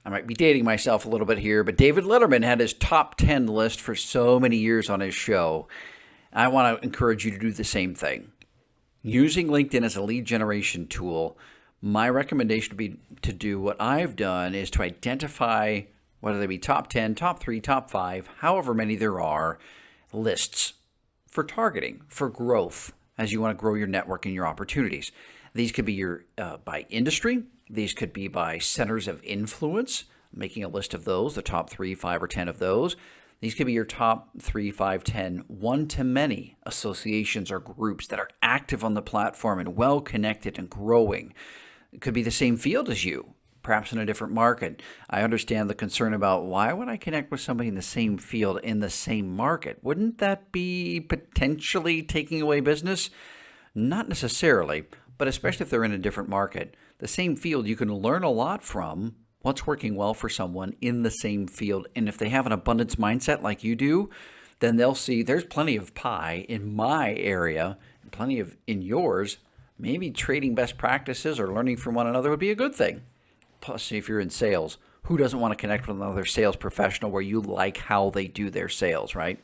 I might be dating myself a little bit here, but David Letterman had his top 10 list for so many years on his show. I want to encourage you to do the same thing. Using LinkedIn as a lead generation tool, my recommendation would be to do what I've done is to identify, whether they be top 10, top 3, top 5, however many there are, lists for targeting, for growth, as you want to grow your network and your opportunities. These could be your by industry. These could be by centers of influence, making a list of those, the top 3, 5, or 10 of those. These could be your top 3, 5, 10 one-to-many associations or groups that are active on the platform and well-connected and growing. It could be the same field as you, perhaps in a different market. I understand the concern about why would I connect with somebody in the same field in the same market? Wouldn't that be potentially taking away business? Not necessarily, but especially if they're in a different market. The same field, you can learn a lot from what's working well for someone in the same field. And if they have an abundance mindset like you do, then they'll see there's plenty of pie in my area and plenty of in yours. Maybe trading best practices or learning from one another would be a good thing. Plus, if you're in sales, who doesn't want to connect with another sales professional where you like how they do their sales, right?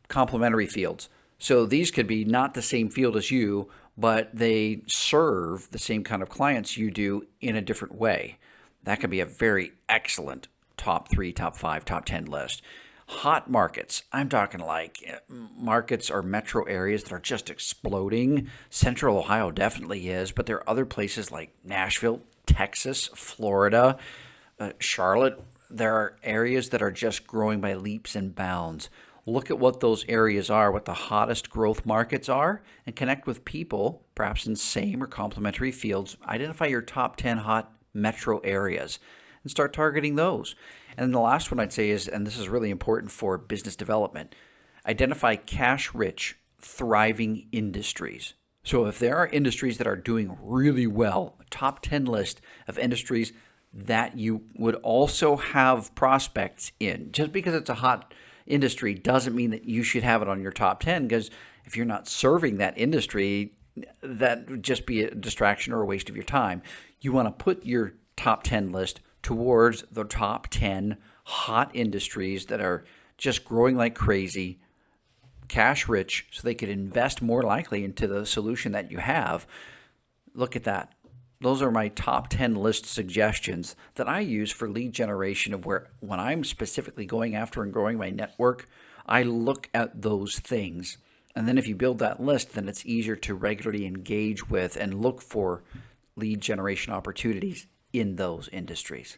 Complementary fields. So these could be not the same field as you, but they serve the same kind of clients you do in a different way. That could be a very excellent top 3, top 5, top 10 list. Hot markets. I'm talking like markets or metro areas that are just exploding. Central Ohio definitely is, but there are other places like Nashville, Texas, Florida, Charlotte. There are areas that are just growing by leaps and bounds. Look at what those areas are, what the hottest growth markets are, and connect with people, perhaps in same or complementary fields. Identify your top 10 hot metro areas and start targeting those. And then the last one I'd say is, and this is really important for business development, identify cash-rich, thriving industries. So if there are industries that are doing really well, a top 10 list of industries that you would also have prospects in. Just because it's a hot industry doesn't mean that you should have it on your top 10, because if you're not serving that industry, that would just be a distraction or a waste of your time. You want to put your top 10 list towards the top 10 hot industries that are just growing like crazy, cash rich, so they could invest more likely into the solution that you have. Look at that. Those are my top 10 list suggestions that I use for lead generation of where when I'm specifically going after and growing my network, I look at those things. And then if you build that list, then it's easier to regularly engage with and look for lead generation opportunities in those industries.